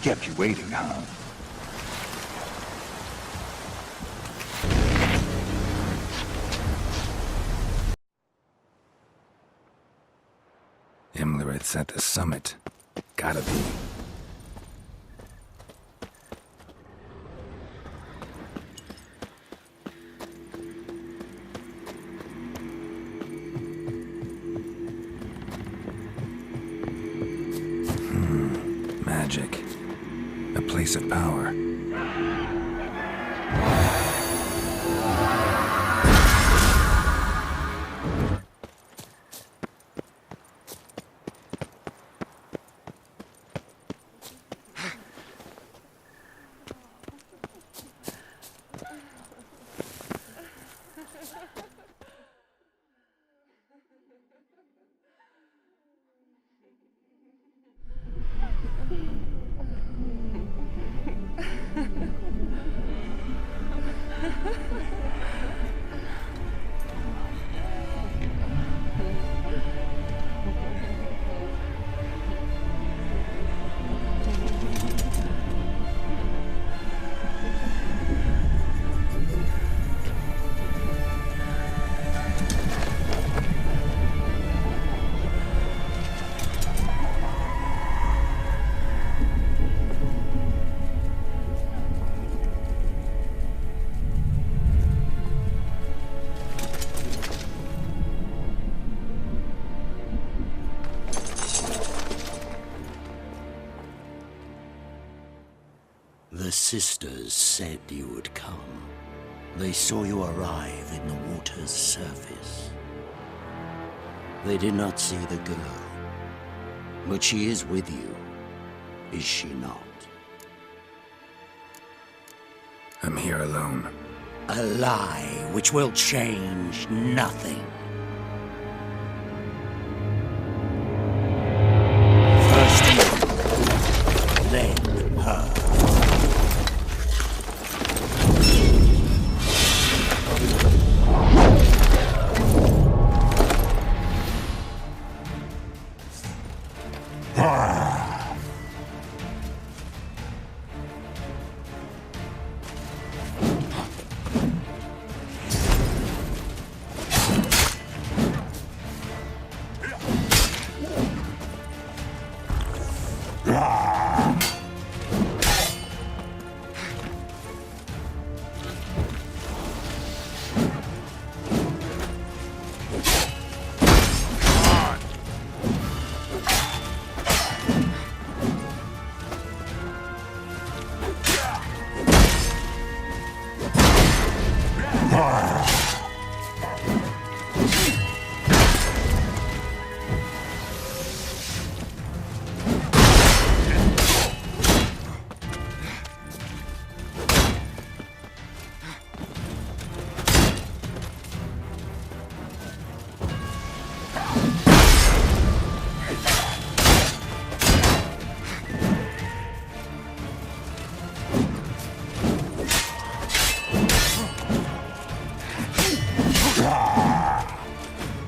Kept you waiting, huh? Himmler at the summit. Gotta be. Magic. A place of power. The sisters said you would come. They saw you arrive in the water's surface. They did not see the girl. But she is with you, is she not? I'm here alone. A lie which will change nothing. First you, then her.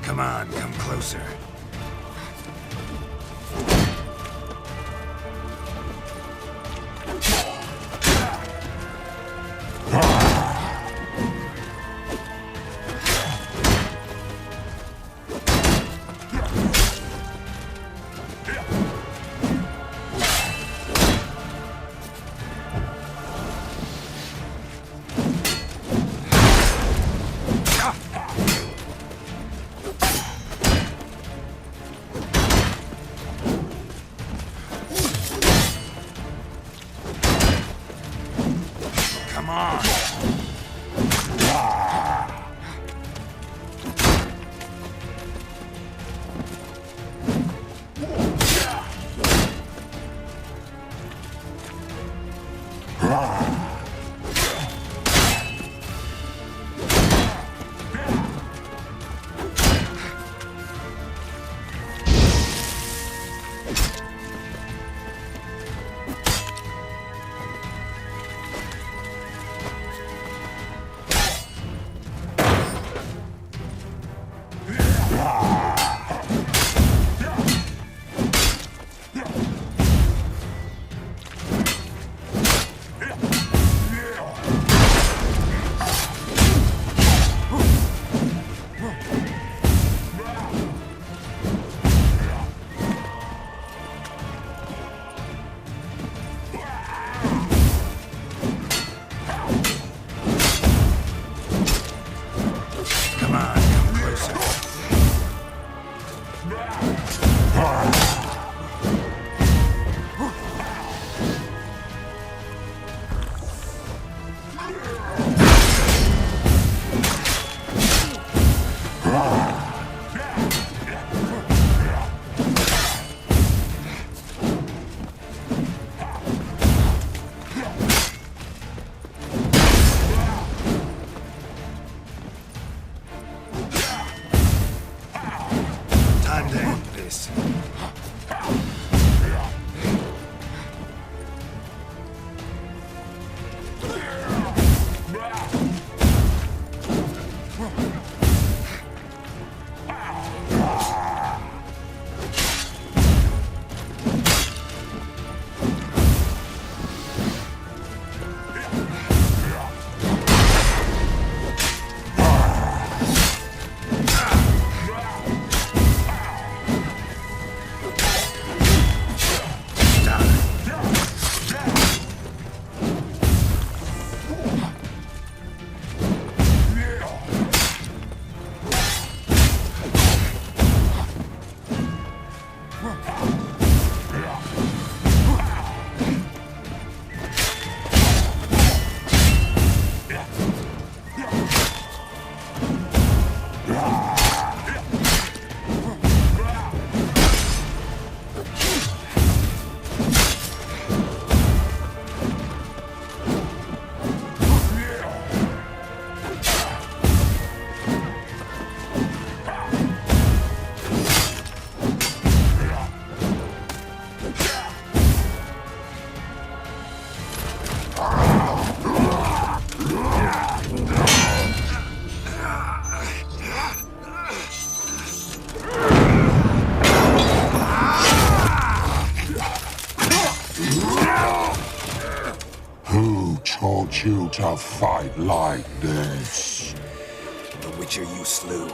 Come on, come closer. Come on. teach you to fight like this. The Witcher you slew.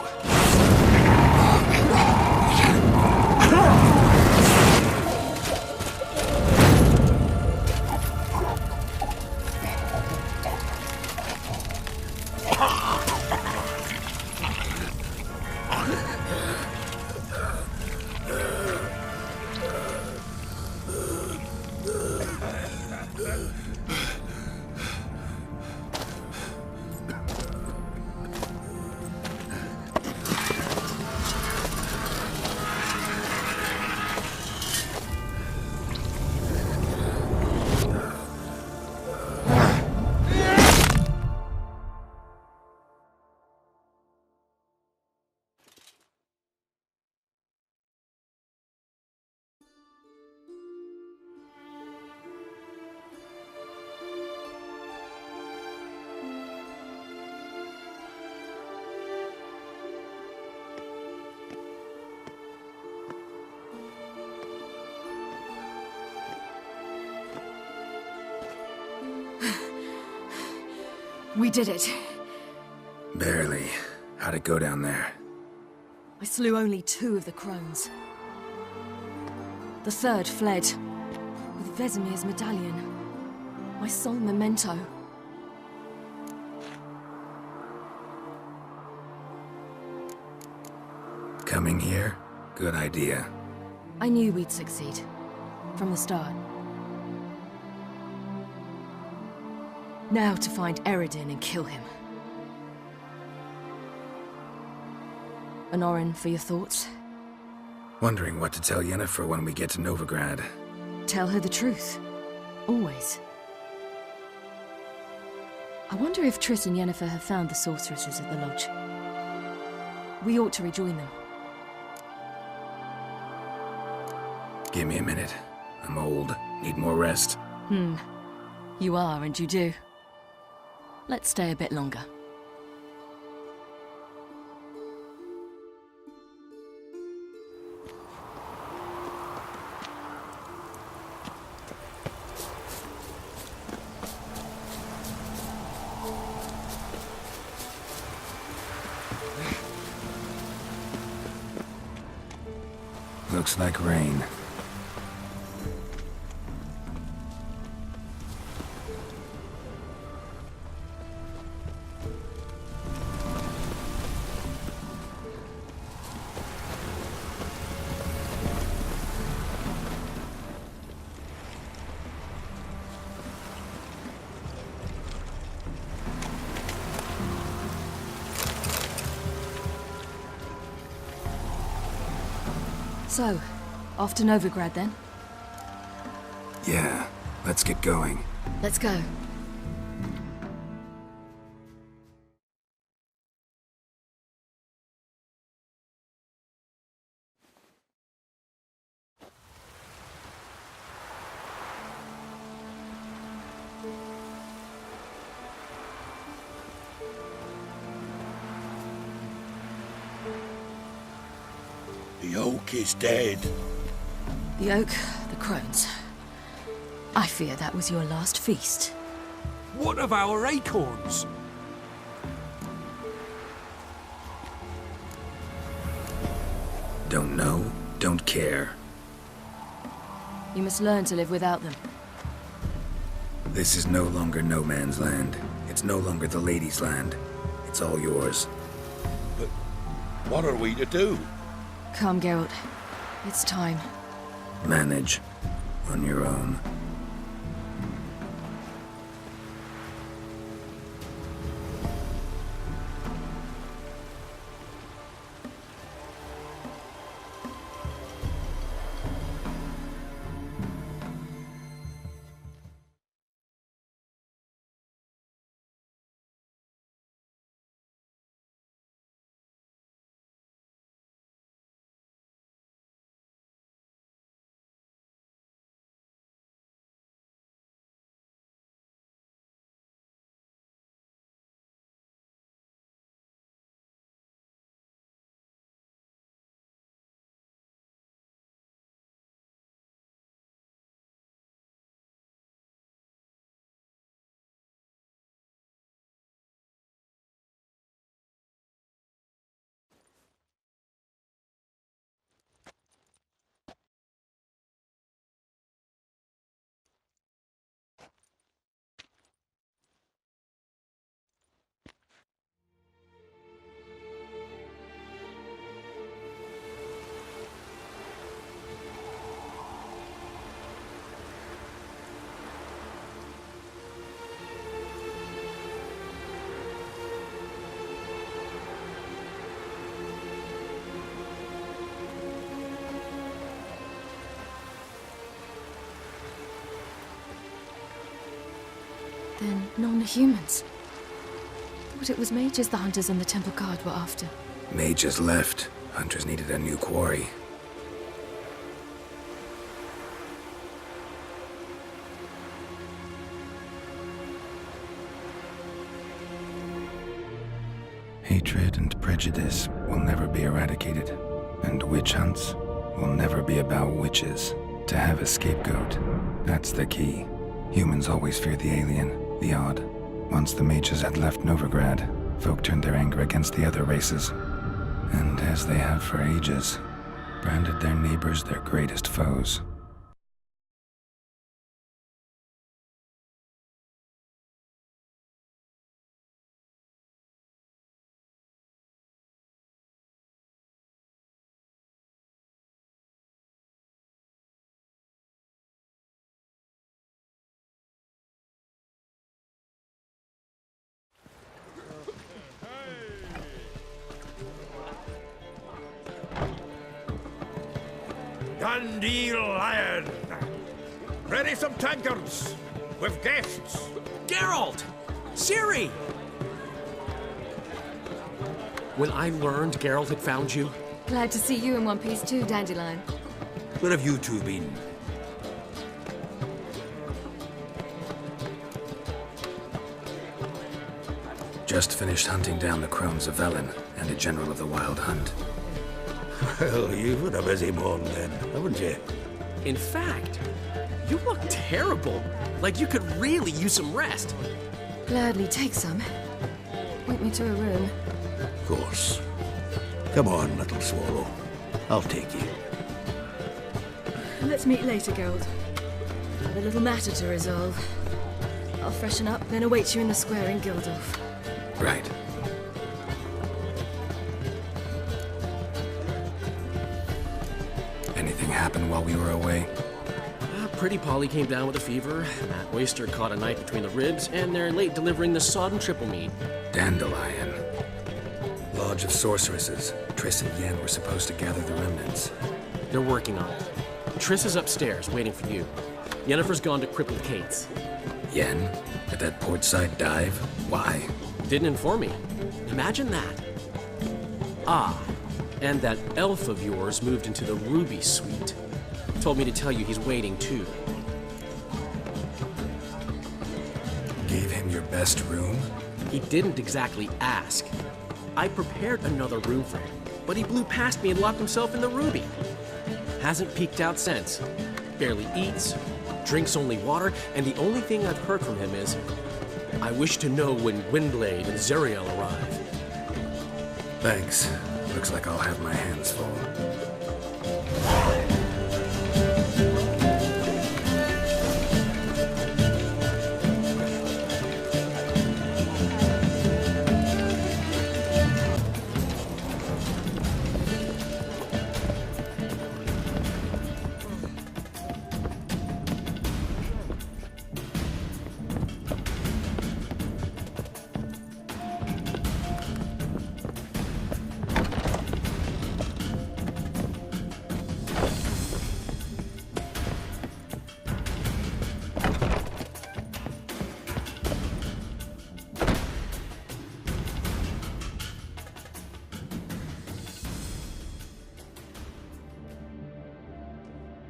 We did it. Barely. How'd it go down there? I slew only 2 of the crones. The third fled, with Vesemir's medallion. My sole memento. Coming here? Good idea. I knew we'd succeed. From the start. Now to find Eredin and kill him. Honorin, for your thoughts? Wondering what to tell Yennefer when we get to Novigrad. Tell her the truth. Always. I wonder if Triss and Yennefer have found the sorceresses at the lodge. We ought to rejoin them. Give me a minute. I'm old. Need more rest. You are, and you do. Let's stay a bit longer. Looks like rain. So, off to Novigrad then? Yeah, let's get going. Let's go. The oak is dead. The oak, the crones. I fear that was your last feast. What of our acorns? Don't know, don't care. You must learn to live without them. This is no longer no man's land. It's no longer the lady's land. It's all yours. But what are we to do? Come, Geralt. It's time. Manage. On your own. Then non-humans. Thought it was mages the hunters and the temple guard were after. Mages left. Hunters needed a new quarry. Hatred and prejudice will never be eradicated, and witch hunts will never be about witches. To have a scapegoat, that's the key. Humans always fear the alien, the odd. Once the mages had left Novigrad, folk turned their anger against the other races. And as they have for ages, branded their neighbors their greatest foes. Dandelion! Ready some tankards with guests. Geralt! Ciri! When I learned Geralt had found you, Glad to see you in one piece too, Dandelion. Where have you two been? Just finished hunting down the crones of Velen and a general of the Wild Hunt. Well, you've had a busy morning then, haven't you? in fact, you look terrible. Like you could really use some rest. Gladly take some. Point me to a room. Of course. Come on, little swallow. I'll take you. Let's meet later, Geralt. Have a little matter to resolve. I'll freshen up, then await you in the square in Gildorf. Right. Anything happen while we were away? Pretty Polly came down with a fever. Matt Oyster caught a knife between the ribs, and they're late delivering the sodden triple meat. Dandelion. Lodge of Sorceresses. Triss and Yen were supposed to gather the remnants. They're working on it. Triss is upstairs, waiting for you. Yennefer's gone to crippled Kate's. Yen? At that portside dive? Why? Didn't inform me. Imagine that. Ah, and that elf of yours moved into the Ruby Suite. Told me to tell you he's waiting too. Gave him your best room? He didn't exactly ask. I prepared another room for him, but he blew past me and locked himself in the Ruby. Hasn't peeked out since. Barely eats, drinks only water, and the only thing I've heard from him is, I wish to know when Gwynblade and Zeriel arrive. Thanks. Looks like I'll have my hands full.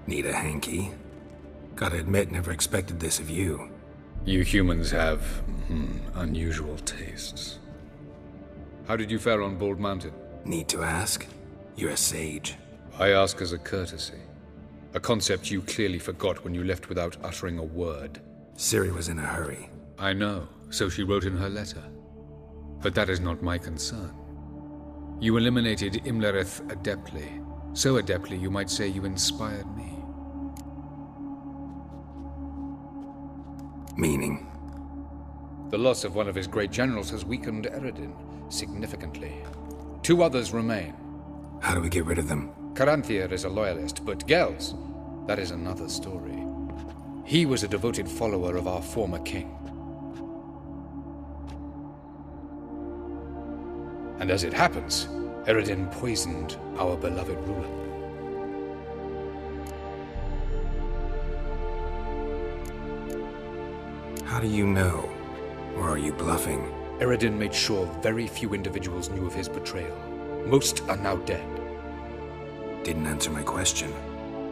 Need a hanky? Gotta admit, never expected this of you. You humans have, unusual tastes. How did you fare on Bald Mountain? Need to ask? You're a sage. I ask as a courtesy. A concept you clearly forgot when you left without uttering a word. Ciri was in a hurry. I know, so she wrote in her letter. But that is not my concern. You eliminated Imlerith adeptly. So adeptly, you might say you inspired me. Meaning? The loss of one of his great generals has weakened Eredin significantly. 2 others remain. How do we get rid of them? Caranthir is a loyalist, but Gels, that is another story. He was a devoted follower of our former king. And as it happens, Eredin poisoned our beloved ruler. How do you know? Or are you bluffing? Eredin made sure very few individuals knew of his betrayal. Most are now dead. Didn't answer my question.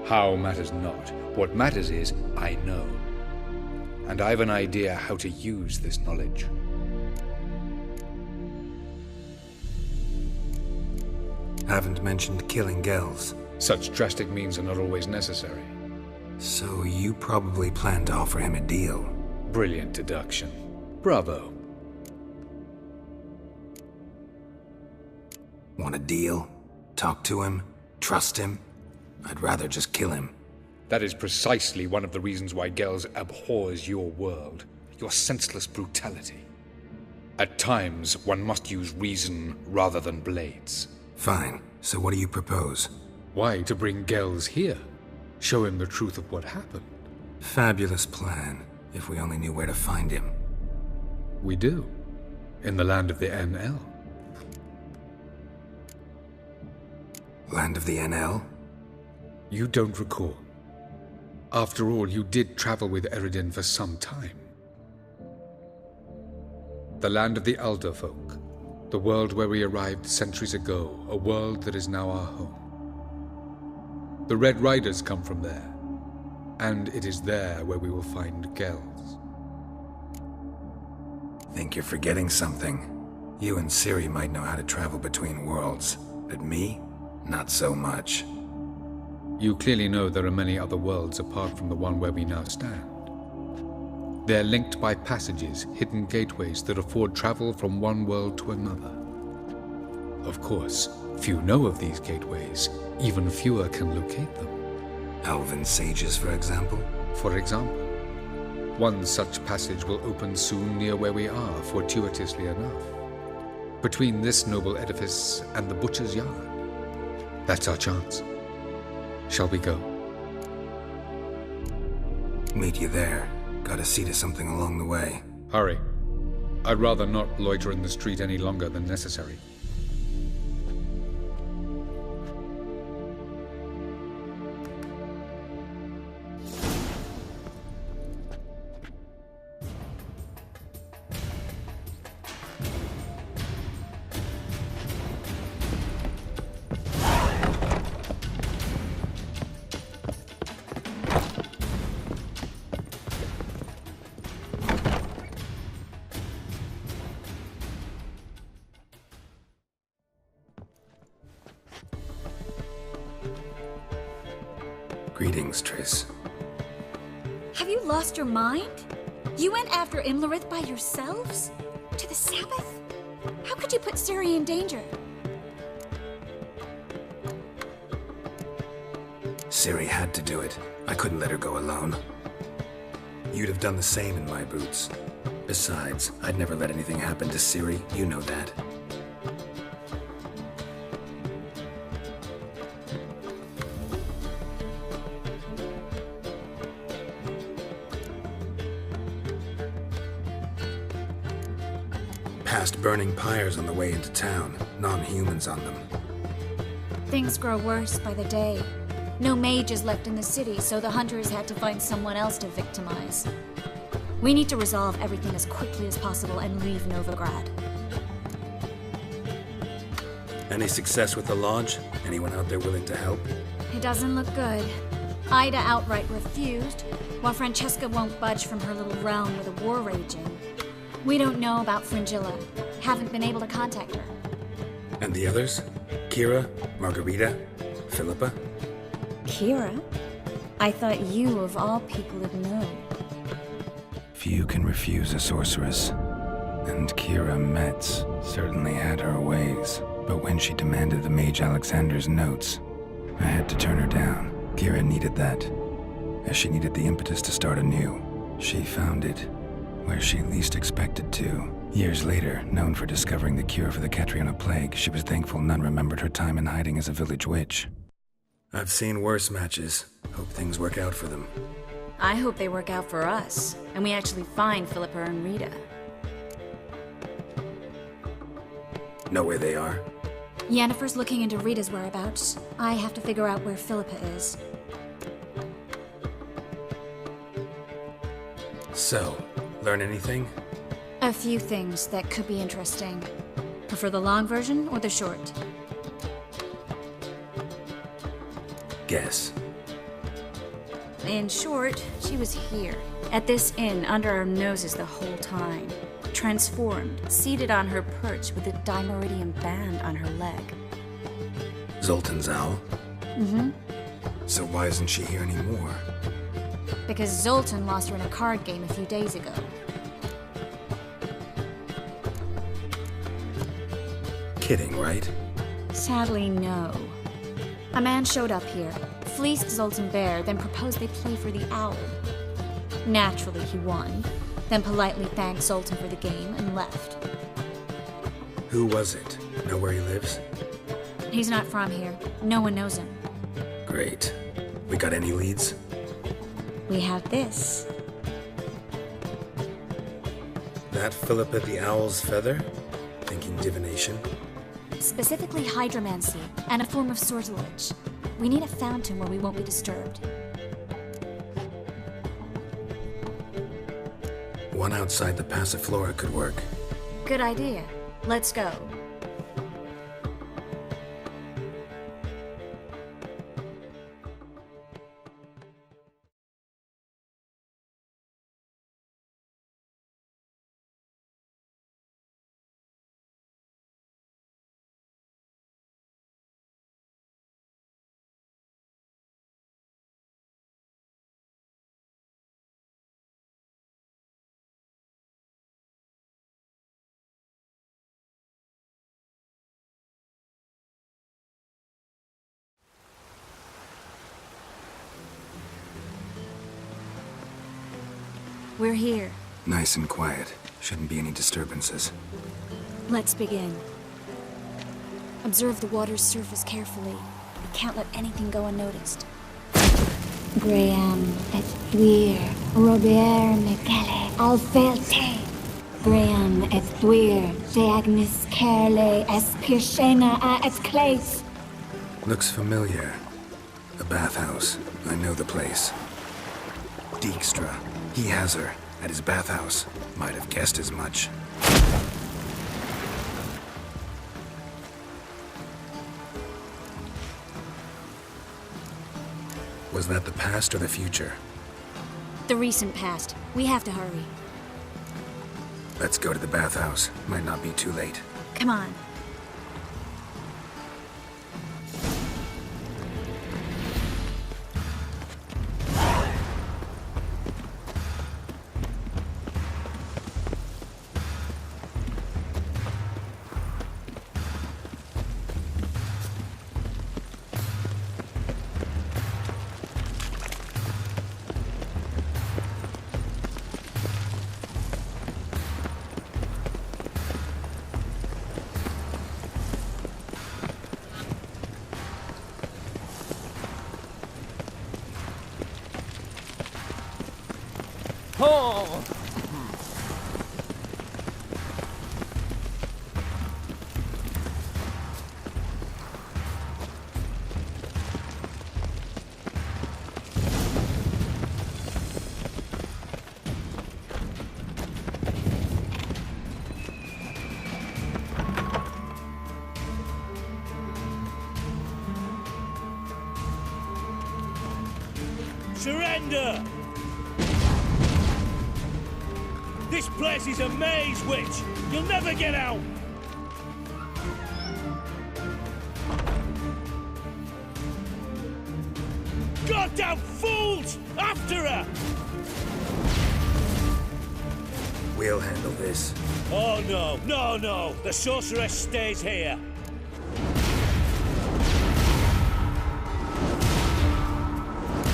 How matters not. What matters is, I know. And I've an idea how to use this knowledge. Haven't mentioned killing Gels. Such drastic means are not always necessary. So you probably plan to offer him a deal. Brilliant deduction. Bravo. Want a deal? Talk to him? Trust him? I'd rather just kill him. That is precisely one of the reasons why Gels abhors your world. Your senseless brutality. At times, one must use reason rather than blades. Fine. So what do you propose? Why, to bring Gels here. Show him the truth of what happened. Fabulous plan, if we only knew where to find him. We do. In the land of the NL. Land of the NL? You don't recall. After all, you did travel with Eredin for some time. The land of the Elder folk. The world where we arrived centuries ago. A world that is now our home. The Red Riders come from there. And it is there where we will find Gels. Think you're forgetting something. You and Ciri might know how to travel between worlds, but me? Not so much. You clearly know there are many other worlds apart from the one where we now stand. They're linked by passages, hidden gateways that afford travel from one world to another. Of course, few know of these gateways. Even fewer can locate them. Elven sages, for example? For example. One such passage will open soon near where we are, fortuitously enough. Between this noble edifice and the butcher's yard. That's our chance. Shall we go? Meet you there. Gotta see to something along the way. Hurry. I'd rather not loiter in the street any longer than necessary. Greetings, Triss. Have you lost your mind? You went after Imlerith by yourselves? To the Sabbath? How could you put Ciri in danger? Ciri had to do it. I couldn't let her go alone. You'd have done the same in my boots. Besides, I'd never let anything happen to Ciri. You know that. Past burning pyres on the way into town. Non-humans on them. Things grow worse by the day. No mages left in the city, so the hunters had to find someone else to victimize. We need to resolve everything as quickly as possible and leave Novigrad. Any success with the lodge? Anyone out there willing to help? It doesn't look good. Ida outright refused, while Francesca won't budge from her little realm with a war raging. We don't know about Fringilla. Haven't been able to contact her. And the others? Kira? Margarita? Philippa? Kira? I thought you, of all people, would know. Few can refuse a sorceress. And Kira Metz certainly had her ways. But when she demanded the Mage Alexander's notes, I had to turn her down. Kira needed that, as she needed the impetus to start anew. She found it where she least expected to. Years later, known for discovering the cure for the Catriona plague, she was thankful none remembered her time in hiding as a village witch. I've seen worse matches. Hope things work out for them. I hope they work out for us, and we actually find Philippa and Rita. Know where they are? Yennefer's looking into Rita's whereabouts. I have to figure out where Philippa is. So, learn anything? A few things that could be interesting. Prefer the long version or the short? Guess. In short, she was here, at this inn, under our noses the whole time. Transformed, seated on her perch with a dimeridium band on her leg. Zoltan's owl? Mm-hmm. So why isn't she here anymore? Because Zoltan lost her in a card game a few days ago. Kidding, right? Sadly, no. A man showed up here, fleeced Zoltan bare, then proposed they play for the owl. Naturally, he won, then politely thanked Zoltan for the game and left. Who was it? Know where he lives? He's not from here. No one knows him. Great. We got any leads? We have this. That Philippa the Owl's feather? Thinking divination? Specifically hydromancy, and a form of sortilege. We need a fountain where we won't be disturbed. One outside the Passiflora could work. Good idea. Let's go. We're here. Nice and quiet. Shouldn't be any disturbances. Let's begin. Observe the water's surface carefully. We can't let anything go unnoticed. Graham et thuir, Robert Mekele, Alfelte. Graham et thuir, Deagnis Kerle, es Pirshena a et Clace. Looks familiar. A bathhouse. I know the place. Dijkstra. He has her. At his bathhouse. Might have guessed as much. Was that the past or the future? The recent past. We have to hurry. Let's go to the bathhouse. Might not be too late. Come on. Surrender! This place is a maze, witch! You'll never get out! Goddamn fools! After her! We'll handle this. Oh no, no, no! The sorceress stays here!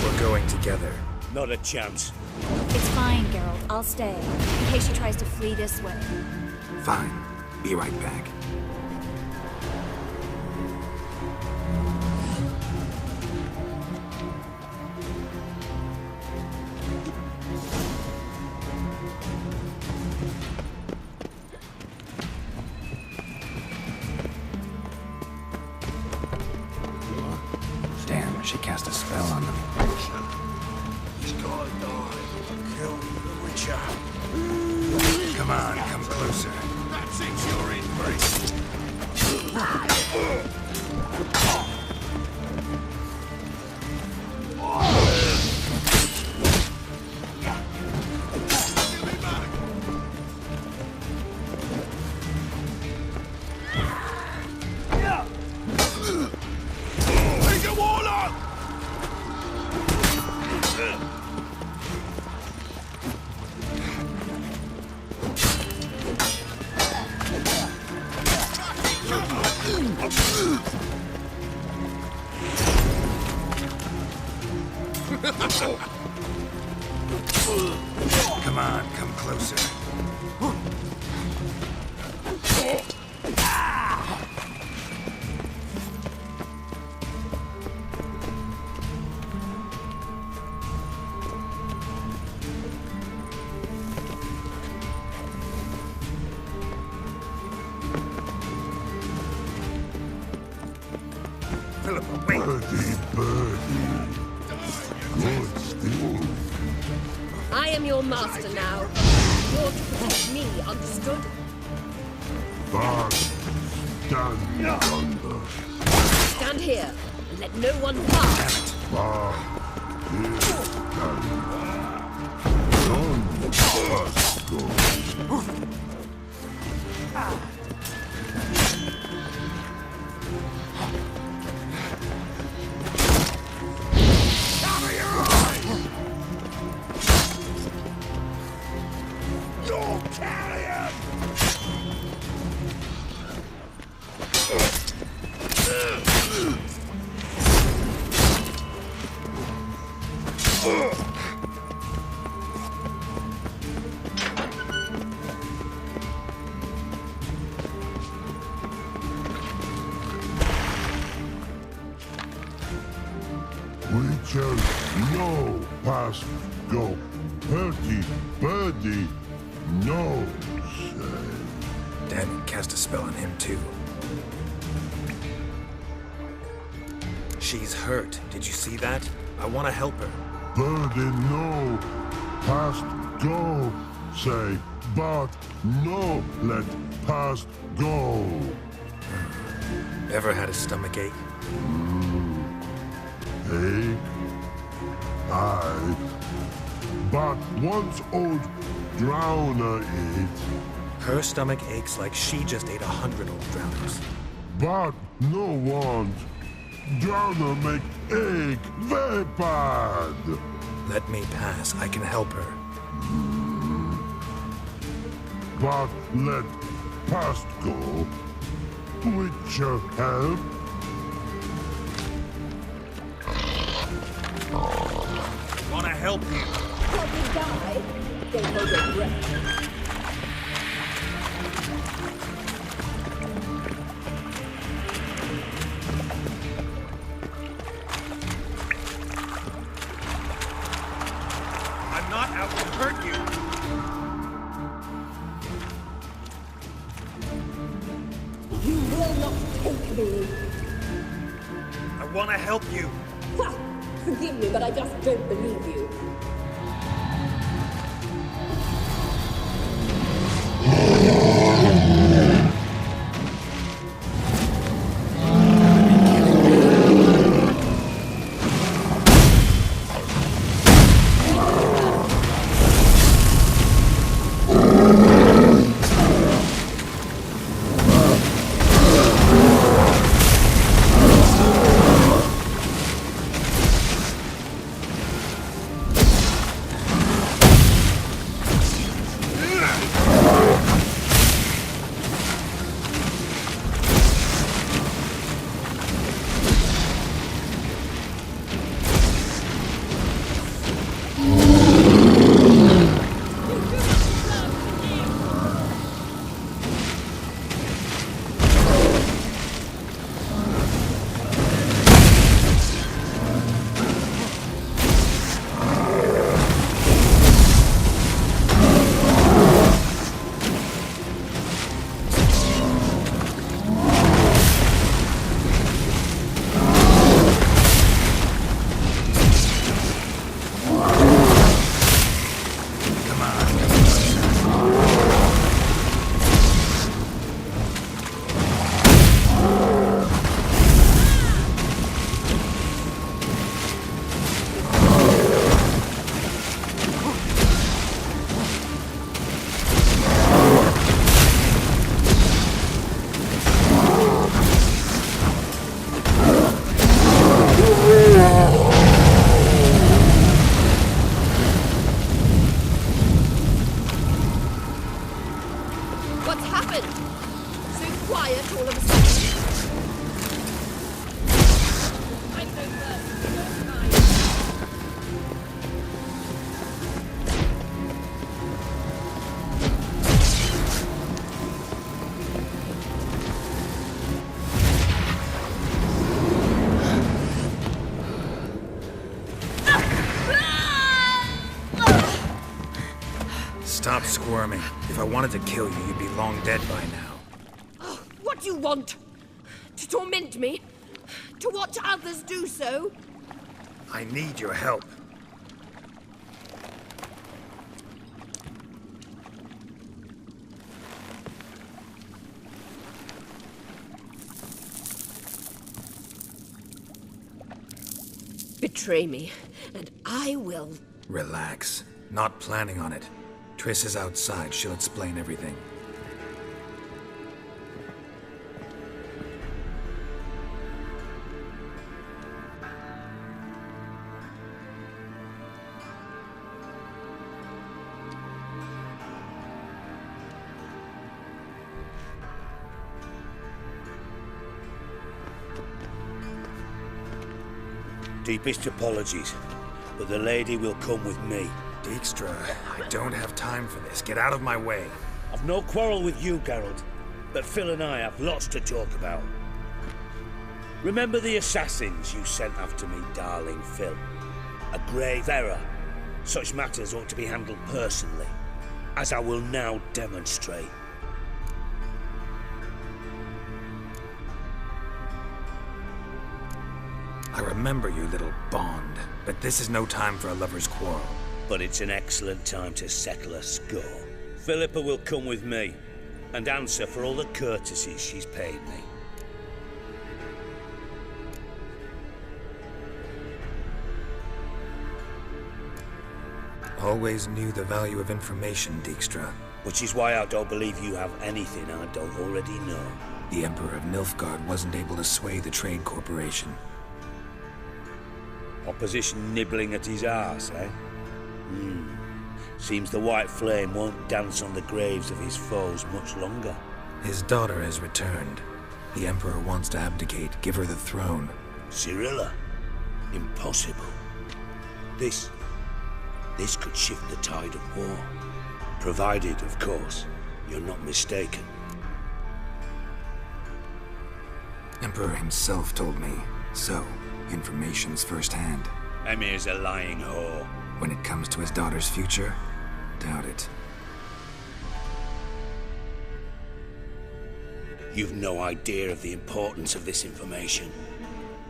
We're going together. Not a chance. It's fine, Geralt. I'll stay. In case she tries to flee this way. Fine. Be right back. Damn, she cast a spell on them. He's gotta die. Kill the witcher. Come on, come closer. That's it, you're in, mate. Come on, come closer. I am your master now. You're to protect me, understood? Stand here and let no one pass. No past go. Birdie, birdie, no say. Dad cast a spell on him too. She's hurt. Did you see that? I want to help her. Birdie, no past go. Say, but no let past go. Ever had a stomach ache? Ache? Aye. But once old drowner ate. Her stomach aches like she just ate 100 old drowners. But no want. Drowner make ache very bad. Let me pass. I can help her. But let past go. With your help. Want to help you. When you die, they will regret. I'm not out to hurt you. You will not take me. I want to help you. Ha! Forgive me, but I just don't believe you. Stop squirming. If I wanted to kill you, you'd be long dead by now. Oh, what do you want? To torment me? To watch others do so? I need your help. Betray me, and I will. Relax. Not planning on it. Triss is outside. She'll explain everything. Deepest apologies, but the lady will come with me. Dijkstra, I don't have time for this. Get out of my way. I've no quarrel with you, Geralt, but Phil and I have lots to talk about. Remember the assassins you sent after me, darling Phil? A grave error. Such matters ought to be handled personally, as I will now demonstrate. I remember you, little Bond, but this is no time for a lover's quarrel. But it's an excellent time to settle a score. Philippa will come with me, and answer for all the courtesies she's paid me. Always knew the value of information, Dijkstra. Which is why I don't believe you have anything I don't already know. The Emperor of Nilfgaard wasn't able to sway the Trade Corporation. Opposition nibbling at his arse, eh? Seems the white flame won't dance on the graves of his foes much longer. His daughter has returned. The Emperor wants to abdicate, give her the throne. Cyrilla? Impossible. This could shift the tide of war. Provided, of course, you're not mistaken. Emperor himself told me, so information's firsthand. Emir's a lying whore. When it comes to his daughter's future, doubt it. You've no idea of the importance of this information.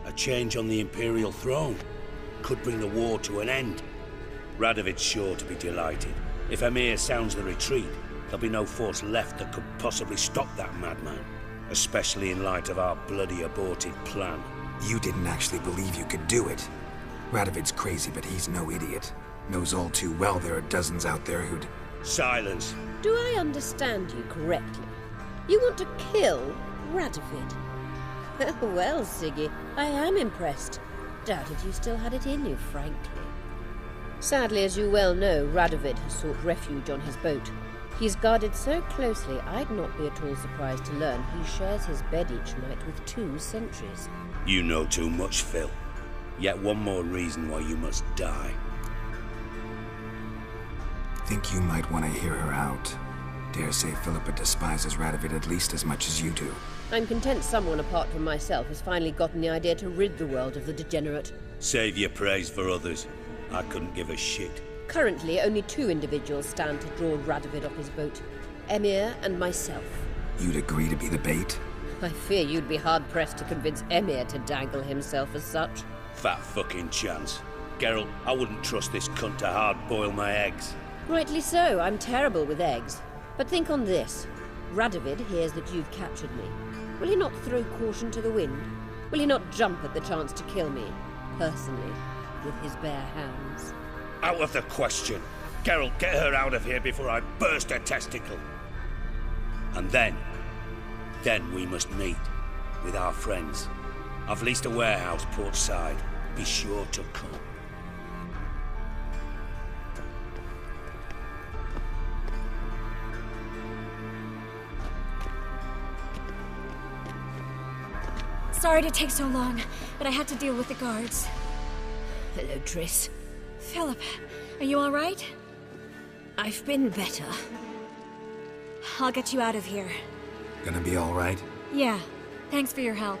A change on the Imperial throne could bring the war to an end. Radovid's sure to be delighted. If Emir sounds the retreat, there'll be no force left that could possibly stop that madman. Especially in light of our bloody aborted plan. You didn't actually believe you could do it. Radovid's crazy, but he's no idiot. Knows all too well there are dozens out there who'd... Silence. Do I understand you correctly? You want to kill Radovid? Well, Siggy, I am impressed. Doubted you still had it in you, frankly. Sadly, as you well know, Radovid has sought refuge on his boat. He's guarded so closely, I'd not be at all surprised to learn he shares his bed each night with 2 sentries. You know too much, Phil. Yet one more reason why you must die. Think you might want to hear her out. Dare say Philippa despises Radovid at least as much as you do. I'm content someone apart from myself has finally gotten the idea to rid the world of the degenerate. Save your praise for others. I couldn't give a shit. Currently, only 2 individuals stand to draw Radovid off his boat. Emir and myself. You'd agree to be the bait? I fear you'd be hard-pressed to convince Emir to dangle himself as such. Fat fucking chance. Geralt, I wouldn't trust this cunt to hard-boil my eggs. Rightly so, I'm terrible with eggs. But think on this. Radovid hears that you've captured me. Will he not throw caution to the wind? Will he not jump at the chance to kill me, personally, with his bare hands? Out of the question. Geralt, get her out of here before I burst her testicle. And then we must meet with our friends. I've leased a warehouse portside. Be sure to come. Sorry to take so long, but I had to deal with the guards. Hello, Triss. Philip, are you all right? I've been better. I'll get you out of here. Gonna be all right? Yeah, thanks for your help.